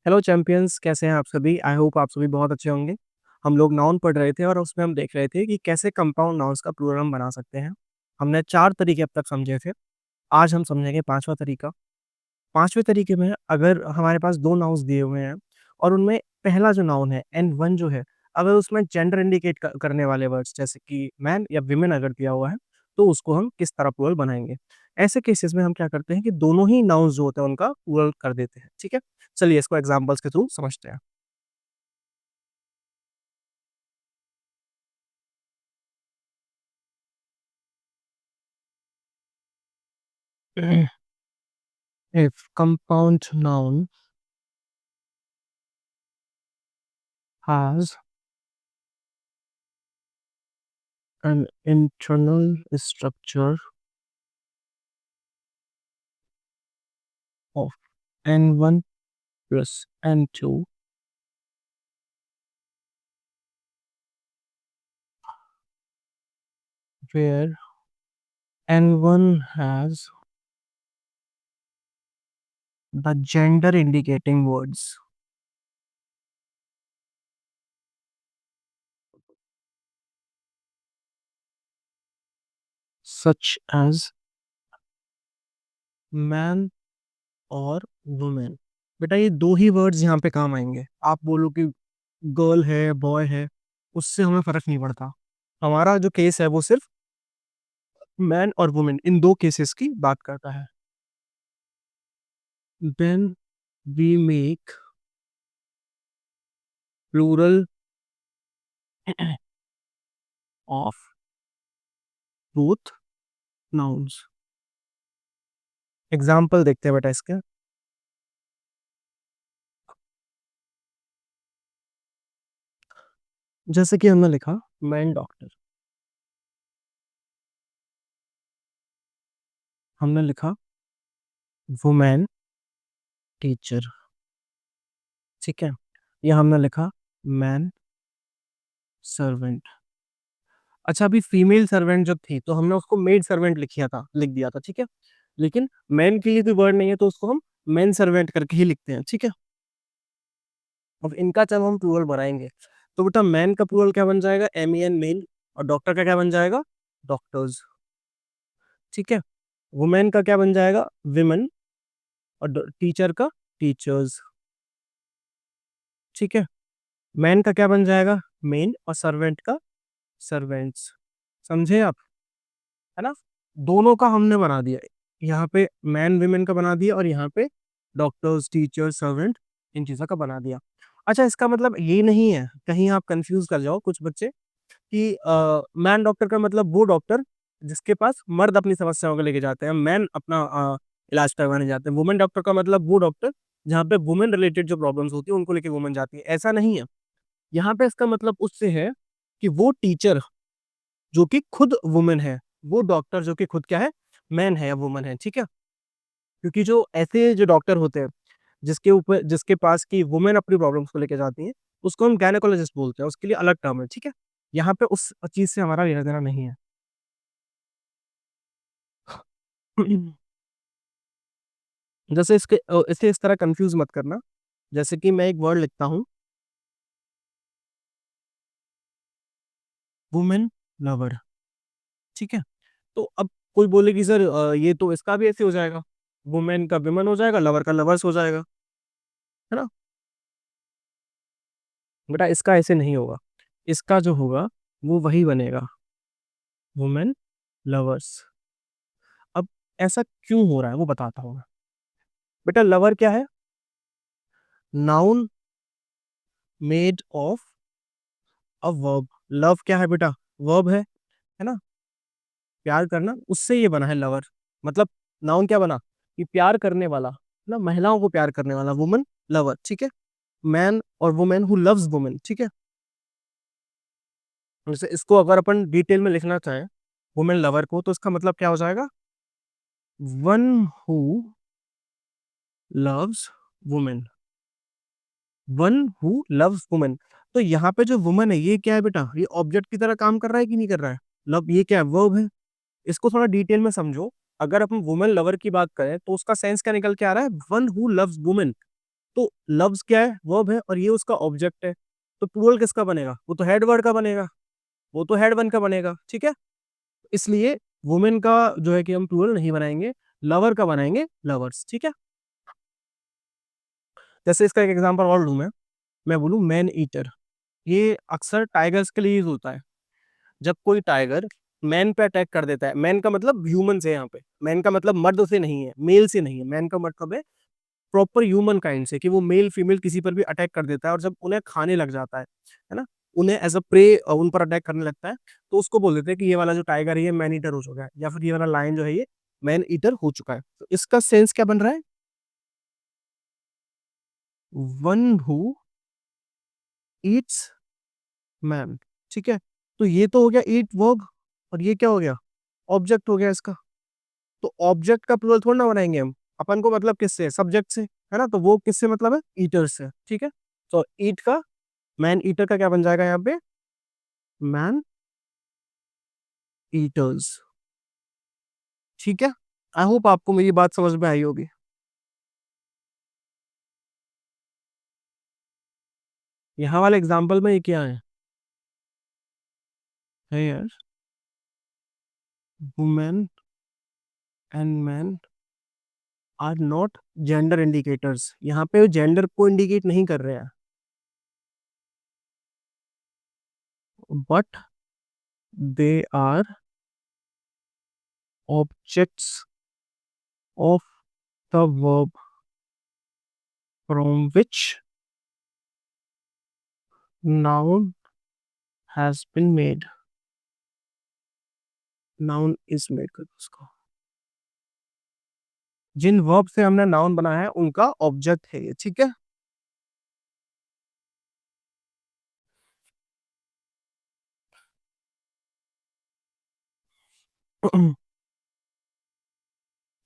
Hello champions, कैसे हैं आप सभी? आई होप आप सभी बहुत अच्छे होंगे। हम लोग नाउन पढ़ रहे थे और उसमें हम देख रहे थे कि कैसे कंपाउंड नाउन्स का प्लूरल हम बना सकते हैं। हमने 4 तरीके अब तक समझे थे। आज हम समझेंगे 5वां तरीका। 5वें तरीके में अगर हमारे पास 2 नाउन्स दिए हुए हैं और उनमें पहला जो नाउन है एंड वन जो है, अगर उसमें जेंडर इंडिकेट करने वाले वर्ड्स जैसे कि मैन या विमेन अगर दिया हुआ है, तो उसको हम किस तरह प्लूरल बनाएँगे। ऐसे केसेस में हम क्या करते हैं कि दोनों ही नाउन्स जो होते हैं उनका प्लूरल कर देते हैं, ठीक है? चलिए इसको एग्ज़ाम्पल्स के थ्रू समझते हैं। If compound noun has an internal structure of N1 plus N2, where N1 has the gender indicating words such as man और वुमेन। बेटा ये 2 ही वर्ड्स यहाँ पे काम आएँगे। आप बोलो कि गर्ल है, बॉय है, उससे हमें फ़र्क नहीं पड़ता। हमारा जो केस है वो सिर्फ़ मैन और वुमेन इन 2 केसेस की बात करता है। When we make plural of both nouns। Example देखते हैं बेटा इसके। जैसे कि हमने लिखा मैन डॉक्टर, हमने लिखा वुमेन टीचर, ठीक है? या हमने लिखा मैन सर्वेंट। अच्छा, अभी फीमेल सर्वेंट जब थी तो हमने उसको मेड सर्वेंट लिख दिया था, ठीक है? लेकिन मैन के लिए कोई वर्ड नहीं है तो उसको हम मेन सर्वेंट करके ही लिखते हैं, ठीक है? अब इनका जब हम प्लूरल बनाएंगे तो बेटा मैन का प्लूरल क्या बन जाएगा? MEN main. और डॉक्टर का क्या बन जाएगा? डॉक्टर्स, ठीक है? वुमेन का क्या बन जाएगा? विमेन। और टीचर का टीचर्स, ठीक है? मैन का क्या बन जाएगा? मेन। और सर्वेंट का सर्वेंट्स। समझे आप? है ना? दोनों का हमने बना दिया। यहाँ पे मैन विमेन का बना दिया और यहाँ पे डॉक्टर्स टीचर सर्वेंट इन चीजों का बना दिया। अच्छा, इसका मतलब ये नहीं है, कहीं आप कंफ्यूज कर जाओ कुछ बच्चे, कि मैन डॉक्टर का मतलब वो डॉक्टर जिसके पास मर्द अपनी समस्याओं को लेके जाते हैं, मैन अपना इलाज करवाने जाते हैं। वुमेन डॉक्टर का मतलब वो डॉक्टर जहाँ पे वुमेन रिलेटेड जो प्रॉब्लम्स होती है उनको लेके वुमेन जाती है, ऐसा नहीं है। यहाँ पे इसका मतलब उससे है कि वो टीचर जो कि खुद वुमेन है, वो डॉक्टर जो कि खुद क्या है? मैन है या वुमन है, ठीक है? क्योंकि जो ऐसे जो डॉक्टर होते हैं जिसके पास की वुमेन अपनी प्रॉब्लम्स को लेके जाती हैं, उसको हम गायनेकोलॉजिस्ट बोलते हैं, उसके लिए अलग टर्म है, ठीक है? यहाँ पे उस चीज़ से हमारा लेना-देना नहीं है। जैसे इसे इस तरह कन्फ्यूज़ मत करना, जैसे कि मैं एक वर्ड लिखता हूँ, वुमेन लवर, ठीक है? तो अब कोई बोले कि सर ये तो इसका भी ऐसे हो जाएगा, वुमेन का विमेन हो जाएगा, लवर का लवर्स हो जाएगा, है ना? बेटा इसका ऐसे नहीं होगा, इसका जो होगा वो वही बनेगा, वुमेन लवर्स। अब ऐसा क्यों हो रहा है वो बताता हूँ मैं। बेटा लवर क्या है? Noun made of a verb. Love क्या है बेटा? वर्ब है ना? प्यार करना, उससे ये बना है लवर। मतलब नाउन क्या बना? कि प्यार करने वाला, ना महिलाओं को प्यार करने वाला, वुमन लवर, ठीक है? मैन और वुमेन हु लव्स वुमेन, ठीक है? जैसे इसको अगर अपन डिटेल में लिखना चाहें वुमेन लवर को, तो इसका मतलब क्या हो जाएगा? One who loves women, one who loves women. तो यहाँ पे जो वुमन है ये क्या है बेटा? ये ऑब्जेक्ट की तरह काम कर रहा है कि नहीं कर रहा है? लव ये क्या है? वर्ब है। इसको थोड़ा डिटेल में समझो। अगर अपन वुमेन लवर की बात करें तो उसका सेंस क्या निकल के आ रहा है? One who loves women. तो लव्स क्या है, वर्ब है, और ये उसका ऑब्जेक्ट है, तो प्लूरल किसका बनेगा, वो तो हेड वर्ड का बनेगा, वो तो हेड वन का बनेगा, ठीक है। इसलिए वुमेन का जो है कि हम प्लूरल नहीं बनाएंगे, लवर का बनाएंगे, लवर्स, ठीक है। जैसे इसका एक एग्जांपल और लूं मैं बोलूं मैन ईटर, ये अक्सर टाइगर्स के लिए यूज होता है। जब कोई टाइगर मैन पे अटैक कर देता है, मैन का मतलब ह्यूमन से, यहाँ पे मैन का मतलब मर्द से नहीं है, मेल से नहीं है, मैन का मतलब है प्रॉपर ह्यूमन काइंड से, कि वो मेल फीमेल किसी पर भी अटैक कर देता है, और जब उन्हें खाने लग जाता है ना, उन्हें एज अ प्रे उन पर अटैक करने लगता है, तो उसको बोल देते हैं कि ये वाला जो टाइगर है ये मैन ईटर हो चुका है, या फिर ये वाला लायन जो है ये मैन ईटर हो चुका है। तो इसका सेंस क्या बन रहा है, वन हु ईट्स मैन, ठीक है। तो ये तो हो गया ईट वर्ब, और ये क्या हो गया, ऑब्जेक्ट हो गया इसका। तो ऑब्जेक्ट का प्लूरल थोड़ा ना बनाएंगे हम, अपन को मतलब किससे, सब्जेक्ट से, है ना, तो वो किससे मतलब है, ईटर से, ठीक है। तो ईट का, मैन ईटर का क्या बन जाएगा यहाँ पे, मैन ईटर्स, ठीक है। आई होप आपको मेरी बात समझ में आई होगी। यहाँ वाले एग्जाम्पल में ये क्या है यार, women and man are not gender indicators, यहाँ पे जेंडर को इंडिकेट नहीं कर रहे हैं, but they are objects of the verb from which noun has been made, noun is made कर उसको, जिन वर्ब से हमने नाउन बनाया है उनका ऑब्जेक्ट है ये, ठीक है।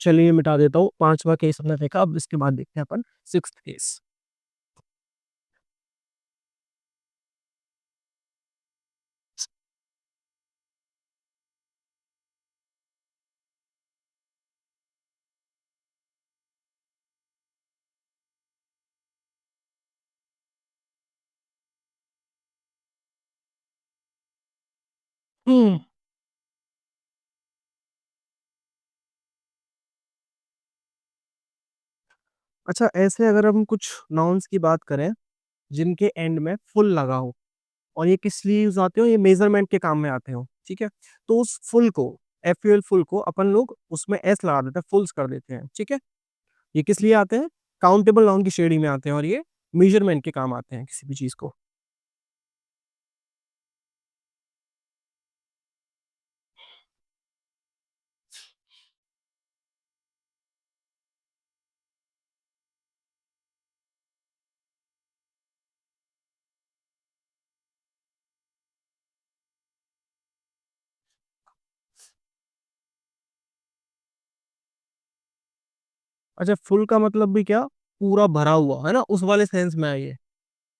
चलिए मिटा देता हूँ, पांचवा केस हमने देखा, अब इसके बाद देखते हैं अपन सिक्स्थ केस। हम्म अच्छा, ऐसे अगर हम कुछ नाउन्स की बात करें जिनके एंड में फुल लगा हो, और ये किस लिए यूज आते हो, ये मेजरमेंट के काम में आते हो, ठीक है। तो उस फुल को, एफ फुल को अपन लोग उसमें एस लगा देते हैं, फुल्स कर देते हैं, ठीक है। ये किस लिए आते हैं, काउंटेबल नाउन की श्रेणी में आते हैं, और ये मेजरमेंट के काम आते हैं किसी भी चीज को। अच्छा, फुल का मतलब भी क्या, पूरा भरा हुआ, है ना, उस वाले सेंस में है ये, है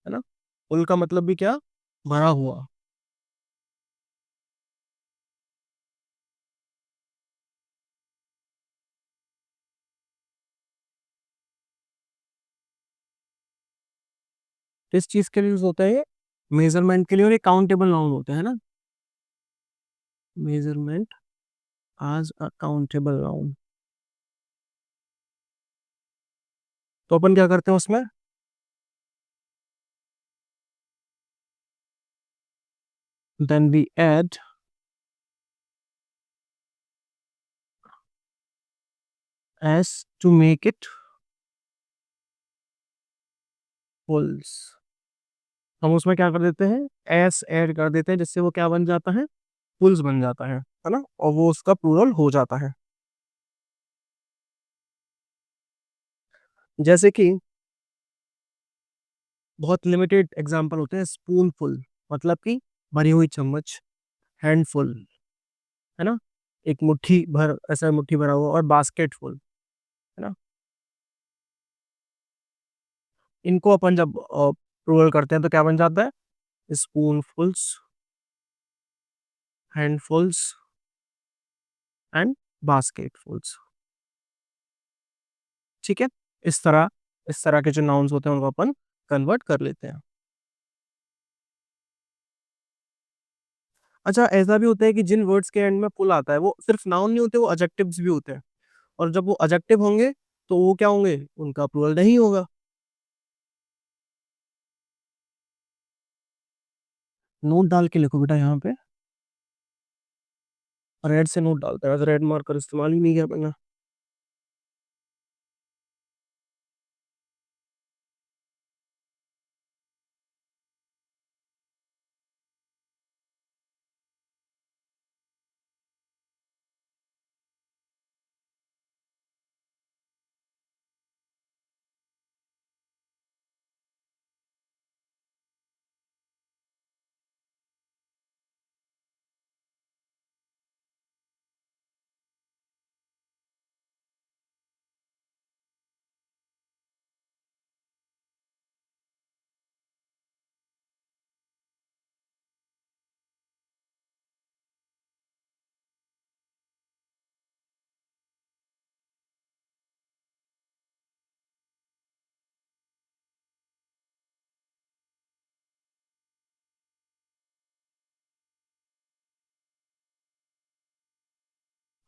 ना। फुल का मतलब भी क्या, भरा हुआ। किस चीज के लिए यूज होता है ये, मेजरमेंट के लिए, और ये काउंटेबल नाउन होते हैं ना, मेजरमेंट आज अ काउंटेबल नाउन। तो अपन क्या करते हैं उसमें, then we add S to make it fulls. हम उसमें क्या कर देते हैं, एस ऐड कर देते हैं, जिससे वो क्या बन जाता है, फुल्स बन जाता है ना, और वो उसका प्लूरल हो जाता है। जैसे कि बहुत लिमिटेड एग्जांपल होते हैं, स्पून फुल मतलब कि भरी हुई चम्मच, हैंडफुल, है ना, एक मुट्ठी भर, ऐसा मुट्ठी भरा हुआ, और बास्केट फुल, है ना। इनको अपन जब प्लूरल करते हैं तो क्या बन जाता है, स्पून फुल्स, हैंडफुल्स एंड बास्केट फुल्स, ठीक है। इस तरह इस तरह के जो नाउन्स होते हैं उनको अपन कन्वर्ट कर लेते हैं। अच्छा, ऐसा भी होता है कि जिन वर्ड्स के एंड में पुल आता है वो सिर्फ नाउन नहीं होते, वो एडजेक्टिव्स भी होते हैं। और जब वो एडजेक्टिव होंगे तो वो क्या होंगे, उनका प्लूरल नहीं होगा। नोट डाल के लिखो बेटा यहाँ पे, रेड से नोट डालते हैं, रेड मार्कर इस्तेमाल ही नहीं किया मैंने।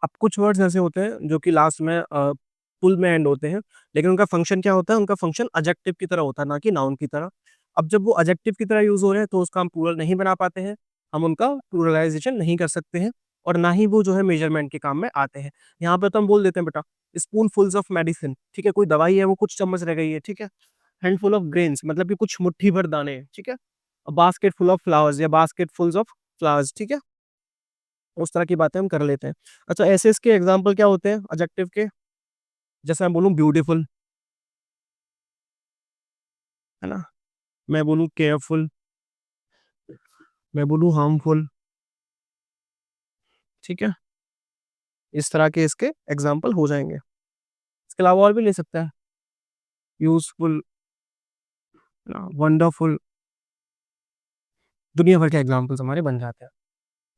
अब कुछ वर्ड्स ऐसे होते हैं जो कि लास्ट में पुल में एंड होते हैं, लेकिन उनका फंक्शन क्या होता है, उनका फंक्शन एडजेक्टिव की तरह होता है, ना कि नाउन की तरह। अब जब वो एडजेक्टिव की तरह यूज हो रहे हैं तो उसका हम प्लूरल नहीं बना पाते हैं, हम उनका प्लूरलाइजेशन नहीं कर सकते हैं, और ना ही वो जो है मेजरमेंट के काम में आते हैं। यहाँ पे तो हम बोल देते हैं बेटा स्पून फुल्स ऑफ मेडिसिन, ठीक है, कोई दवाई है वो कुछ चम्मच रह गई है, ठीक है। हैंडफुल ऑफ ग्रेन्स मतलब कि कुछ मुट्ठी भर दाने हैं, ठीक है। बास्केट फुल ऑफ फ्लावर्स या बास्केट फुल्स ऑफ फ्लावर्स, ठीक है। उस तरह की बातें हम कर लेते हैं। अच्छा, ऐसे इसके एग्जाम्पल क्या होते हैं एडजेक्टिव के, जैसे मैं बोलूँ ब्यूटीफुल, है ना, मैं बोलूँ केयरफुल, मैं बोलूँ हार्मफुल, ठीक है। इस तरह के इसके एग्जाम्पल हो जाएंगे। इसके अलावा और भी ले सकता है, यूजफुल, वंडरफुल, दुनिया भर के एग्जाम्पल्स हमारे बन जाते हैं,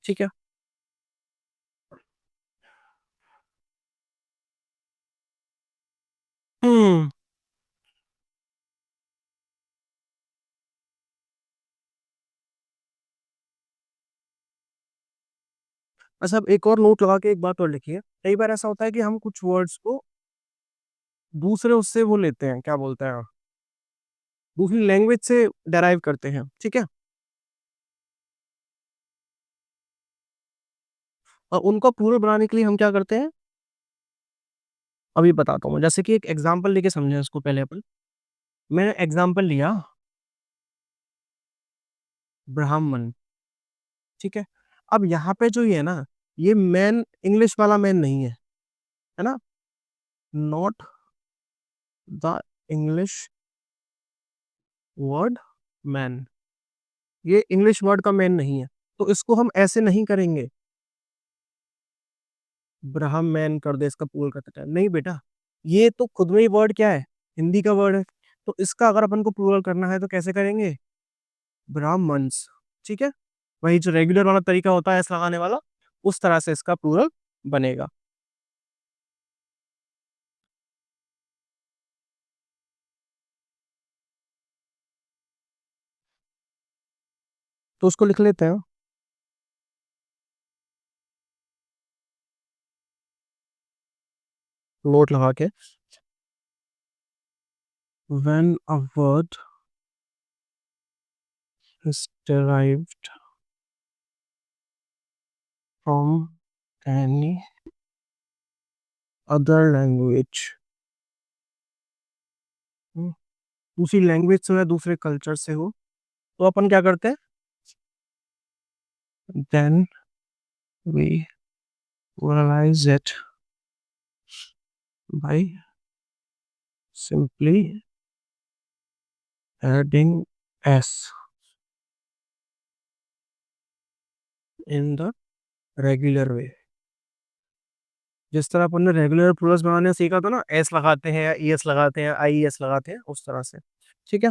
ठीक है। हम्म। अच्छा, अब एक और नोट लगा के एक बात और लिखिए, कई बार ऐसा होता है कि हम कुछ वर्ड्स को दूसरे उससे वो लेते हैं, क्या बोलते हैं, दूसरी लैंग्वेज से डेराइव करते हैं, ठीक है। और उनको पूरा बनाने के लिए हम क्या करते हैं, अभी बताता हूँ मैं। जैसे कि एक एग्जाम्पल लेके समझें इसको पहले अपन। मैंने एग्जाम्पल लिया ब्राह्मण, ठीक है। अब यहाँ पे जो ये है ना, ये मैन इंग्लिश वाला मैन नहीं है ना, not the English word man, ये इंग्लिश वर्ड का मैन नहीं है। तो इसको हम ऐसे नहीं करेंगे, ब्राह्म मैन कर दे इसका पूरा करते टाइम, नहीं बेटा, ये तो खुद में ही वर्ड क्या है, हिंदी का वर्ड है। तो इसका अगर अपन को प्लूरल करना है तो कैसे करेंगे, ब्राह्मण्स, ठीक है। वही जो रेगुलर वाला तरीका होता है एस लगाने वाला, उस तरह से इसका प्लूरल बनेगा। तो उसको लिख लेते हैं, नोट लगा के, when a word is derived from any other language, हम्म, दूसरी लैंग्वेज से हो या दूसरे कल्चर से हो, तो अपन क्या करते हैं, then we realize it by simply adding s in the regular way। जिस तरह अपन ने रेगुलर प्लूरल्स बनाने सीखा था ना, एस लगाते हैं या ई एस लगाते हैं, आई एस लगाते हैं, उस तरह से, ठीक है।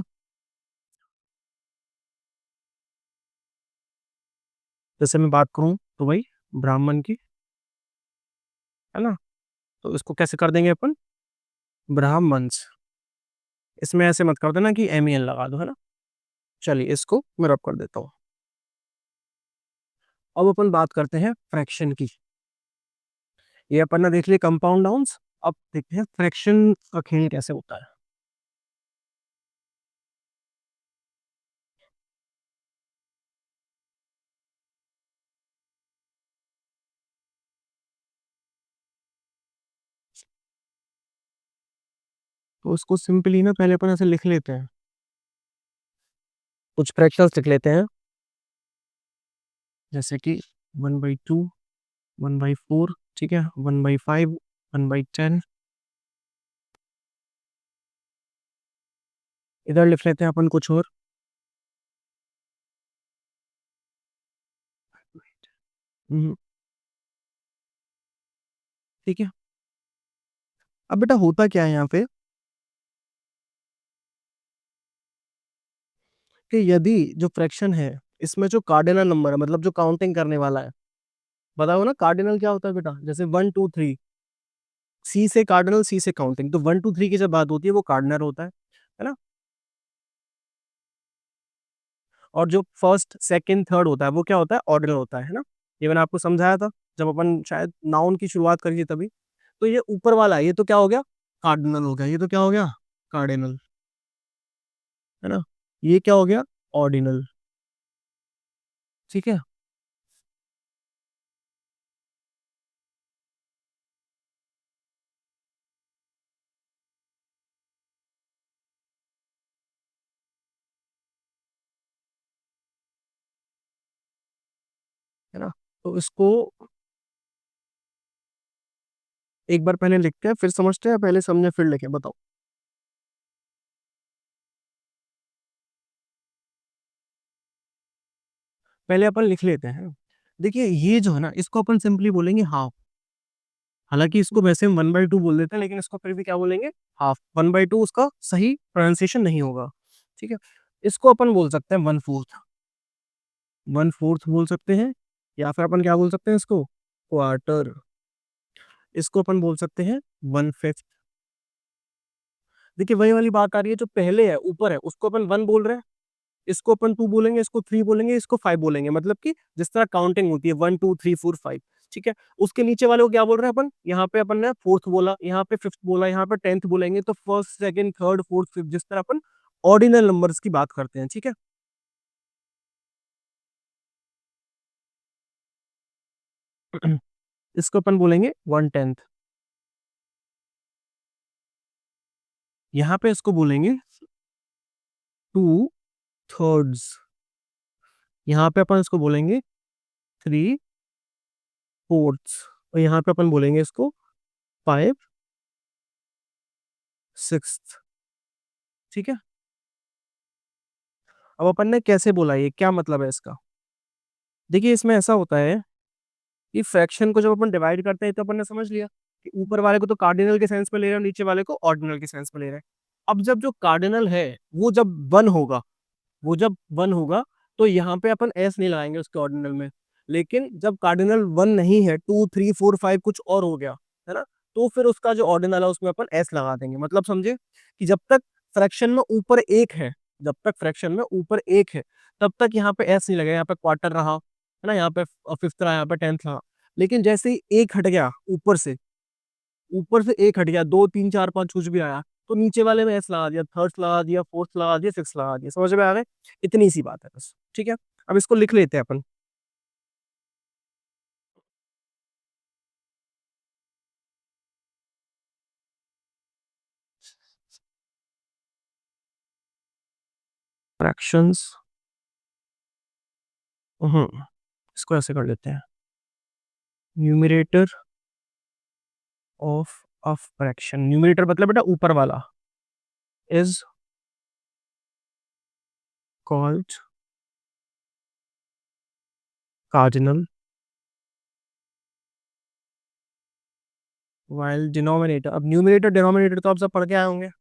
जैसे मैं बात करूं तो भाई ब्राह्मण की, है ना, तो इसको कैसे कर देंगे अपन, ब्राह्मण्स, इसमें ऐसे मत कर देना कि MEN लगा दो, है ना। चलिए इसको मैं रब कर देता हूँ। अब अपन बात करते हैं फ्रैक्शन की। ये अपन ने देख लिया कंपाउंड नाउन्स, अब देखते हैं फ्रैक्शन का खेल कैसे होता है। तो उसको सिंपली ना पहले अपन ऐसे लिख लेते हैं, कुछ फ्रैक्शंस लिख लेते हैं, जैसे कि 1/2, 1/4, ठीक है, 1/5, 1/10। इधर लिख लेते हैं अपन कुछ और। हम्म, ठीक है। अब बेटा होता क्या है यहाँ पे कि यदि जो फ्रैक्शन है इसमें जो कार्डिनल नंबर है, मतलब जो काउंटिंग करने वाला है, बताओ ना कार्डिनल क्या होता है बेटा। जैसे 1 2 3, सी से कार्डिनल, सी से काउंटिंग, तो 1 2 3 की जब बात होती है वो कार्डिनल होता है ना। और जो फर्स्ट सेकंड थर्ड होता है वो क्या होता है, ऑर्डिनल होता है ना। ये मैंने आपको समझाया था जब अपन शायद नाउन की शुरुआत करी थी तभी। तो ये ऊपर वाला है, ये तो क्या हो गया, कार्डिनल हो गया। ये तो क्या हो गया, कार्डिनल, है ना। ये क्या हो गया, ऑर्डिनल, ठीक है ना। तो इसको एक बार पहले लिखते हैं फिर समझते हैं, पहले समझे फिर लिखे, बताओ। पहले अपन लिख लेते हैं। देखिए ये जो है ना, इसको अपन सिंपली बोलेंगे हाफ। हालांकि इसको वैसे हम 1/2 बोल देते हैं, लेकिन इसको फिर भी क्या बोलेंगे, हाफ। 1/2 उसका सही प्रोनाउंसिएशन नहीं होगा, ठीक है। इसको अपन बोल सकते हैं 1/4, 1/4 बोल सकते हैं। या फिर अपन क्या बोल सकते हैं इसको, क्वार्टर। इसको अपन बोल सकते हैं 1/5। देखिए वही वाली बात आ रही है, जो पहले है ऊपर है उसको अपन 1 बोल रहे हैं, इसको अपन 2 बोलेंगे, इसको 3 बोलेंगे, इसको 5 बोलेंगे। मतलब कि जिस तरह काउंटिंग होती है 1 2 3 4 5, ठीक है। उसके नीचे वाले को क्या बोल रहे हैं अपन, यहाँ पे अपन ने फोर्थ बोला, यहाँ पे फिफ्थ बोला, यहाँ पे 10th बोलेंगे। तो first second third fourth fifth, जिस तरह अपन ऑर्डिनल नंबर्स की बात करते हैं, ठीक है। इसको अपन बोलेंगे 1/10। यहाँ पे इसको बोलेंगे 2/3। यहाँ पे अपन इसको बोलेंगे 3/4। और यहाँ पे अपन बोलेंगे इसको 5/6, ठीक है। अब अपन ने कैसे बोला, ये क्या मतलब है इसका। देखिए इसमें ऐसा होता है कि फ्रैक्शन को जब अपन डिवाइड करते हैं तो अपन ने समझ लिया कि ऊपर वाले को तो कार्डिनल के सेंस में ले रहे हैं, नीचे वाले को ऑर्डिनल के सेंस में ले रहे हैं। अब जब जो कार्डिनल है वो जब वन होगा, वो जब वन होगा, तो यहाँ पे अपन एस नहीं लगाएंगे उसके ऑर्डिनल में। लेकिन जब कार्डिनल वन नहीं है, 2 3 4 5 कुछ और हो गया, है ना, तो फिर उसका जो ऑर्डिनल है उसमें अपन एस लगा देंगे। मतलब समझे कि जब तक फ्रैक्शन में ऊपर एक है, जब तक फ्रैक्शन में ऊपर एक है, तब तक यहाँ पे एस नहीं लगेगा। यहाँ पे क्वार्टर रहा, है ना, यहाँ पे फिफ्थ रहा, यहाँ पे 10th रहा। लेकिन जैसे ही एक हट गया ऊपर से, ऊपर से एक हट गया, 2 3 4 5 कुछ भी आया, तो नीचे वाले में एस लगा दिया, थर्ड लगा दिया, फोर्थ लगा दिया, सिक्स लगा दिया। समझ में आ गए, इतनी सी बात है बस, ठीक है। अब इसको लिख लेते हैं अपन। फ्रैक्शंस, हम्म, इसको ऐसे कर लेते हैं, numerator of a fraction. Numerator मतलब बेटा ऊपर वाला, is called cardinal, while denominator, अब न्यूमरेटर डिनोमिनेटर तो आप सब पढ़ के आए होंगे, है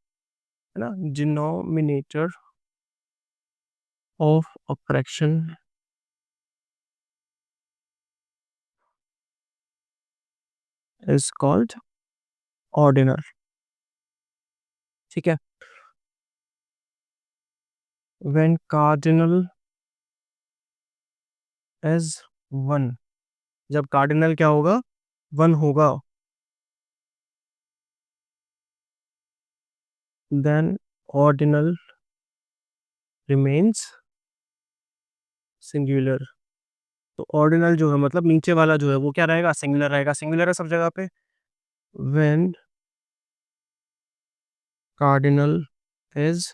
ना। Denominator of a fraction is called ordinal, ठीक है। व्हेन कार्डिनल इज 1, जब कार्डिनल क्या होगा, 1 होगा, देन ऑर्डिनल रिमेन्स सिंगुलर। तो ऑर्डिनल जो है मतलब नीचे वाला जो है वो क्या रहेगा, सिंगुलर रहेगा। सिंगुलर है सब जगह पे। When cardinal is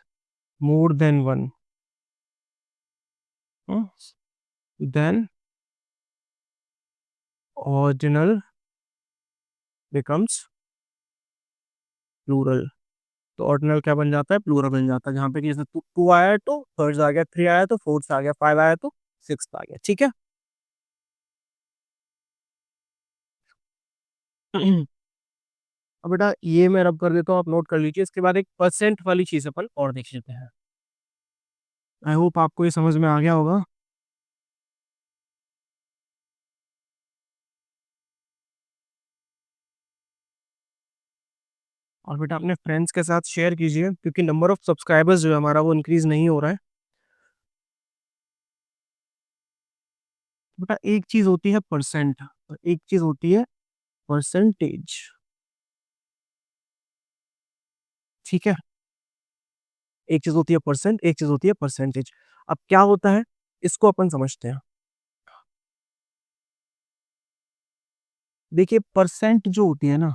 more than 1, then ordinal becomes plural. तो ऑर्डिनल क्या बन जाता है, प्लूरल बन जाता है। जहां पे कि जैसे टू आया है तो थर्ड आ गया, 3 आया तो फोर्थ आ गया, 5 आया तो 6 आ गया। ठीक है। अब बेटा ये मैं रब कर देता हूँ, आप नोट कर लीजिए। इसके बाद एक परसेंट वाली चीज अपन और देख लेते हैं। आई होप आपको ये समझ में आ गया होगा। और बेटा अपने फ्रेंड्स के साथ शेयर कीजिए, क्योंकि नंबर ऑफ सब्सक्राइबर्स जो है हमारा वो इंक्रीज नहीं हो रहा है। बेटा एक चीज होती है परसेंट और एक चीज होती है परसेंटेज। ठीक है। एक चीज होती है परसेंट, एक चीज होती है परसेंटेज। अब क्या होता है इसको अपन समझते हैं। देखिए परसेंट जो होती है ना,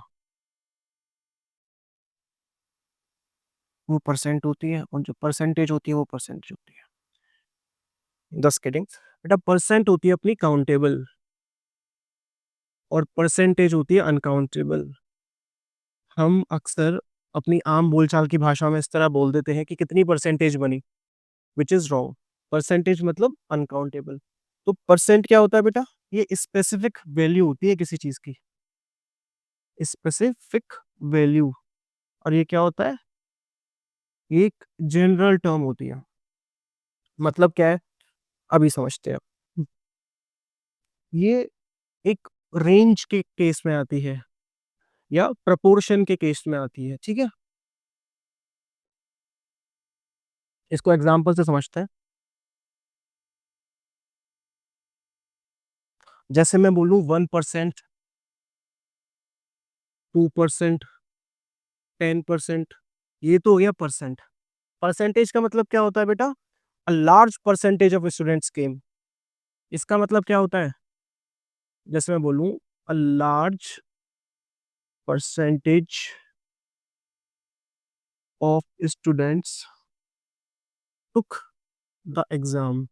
वो परसेंट होती है, और जो परसेंटेज होती है वो परसेंटेज होती है। दस किडिंग बेटा, परसेंट होती है अपनी काउंटेबल और परसेंटेज होती है अनकाउंटेबल। हम अक्सर अपनी आम बोलचाल की भाषा में इस तरह बोल देते हैं कि कितनी परसेंटेज बनी, विच इज रॉन्ग। परसेंटेज मतलब अनकाउंटेबल। तो परसेंट क्या होता है बेटा, ये स्पेसिफिक वैल्यू होती है किसी चीज की, स्पेसिफिक वैल्यू। और ये क्या होता है, ये एक जनरल टर्म होती है। मतलब क्या है, अभी समझते हैं। ये एक रेंज के केस में आती है या प्रपोर्शन के केस में आती है। ठीक है। इसको एग्जांपल से समझते हैं। जैसे मैं बोलूं 1%, 2%, 10%, ये तो हो गया परसेंट। परसेंटेज का मतलब क्या होता है बेटा, a large percentage of students came. इसका मतलब क्या होता है, जैसे मैं बोलूं a large percentage of students took the exam.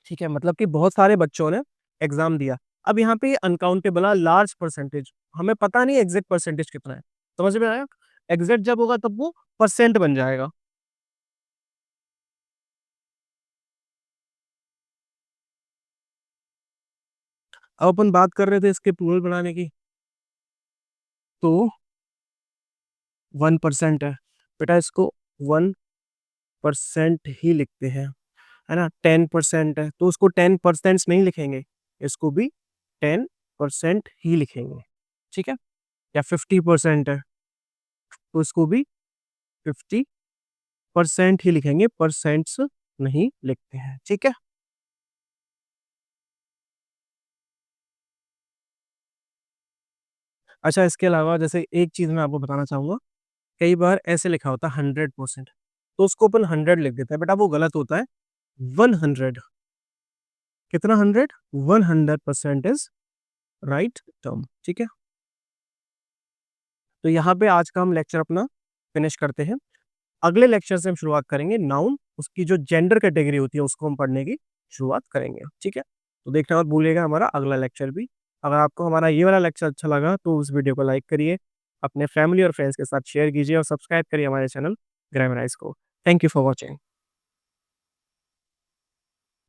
ठीक है, मतलब कि बहुत सारे बच्चों ने एग्जाम दिया। अब यहाँ पे अनकाउंटेबल है, लार्ज परसेंटेज, हमें पता नहीं एग्जैक्ट परसेंटेज कितना है। समझ में आया। एग्जैक्ट जब होगा तब वो परसेंट बन जाएगा। अब अपन बात कर रहे थे इसके प्लूरल बनाने की, तो 1% है बेटा, इसको 1% ही लिखते हैं, है ना। 10% है तो उसको 10% नहीं लिखेंगे, इसको भी 10% ही लिखेंगे। ठीक है। या 50% है तो इसको भी 50% ही लिखेंगे, परसेंट्स नहीं लिखते हैं। ठीक है। अच्छा, इसके अलावा जैसे एक चीज मैं आपको बताना चाहूंगा, कई बार ऐसे लिखा होता है 100%, तो उसको अपन 100 लिख देते हैं बेटा, वो गलत होता है। 100, कितना 100, 100% इज राइट टर्म। ठीक है। तो यहाँ पे आज का हम लेक्चर अपना फिनिश करते हैं। अगले लेक्चर से हम शुरुआत करेंगे नाउन, उसकी जो जेंडर कैटेगरी होती है उसको हम पढ़ने की शुरुआत करेंगे। ठीक है। तो देखना मत भूलिएगा हमारा अगला लेक्चर भी। अगर आपको हमारा ये वाला लेक्चर अच्छा लगा तो उस वीडियो को लाइक करिए, अपने फैमिली और फ्रेंड्स के साथ शेयर कीजिए और सब्सक्राइब करिए हमारे चैनल ग्रामराइज को। Thank you for watching.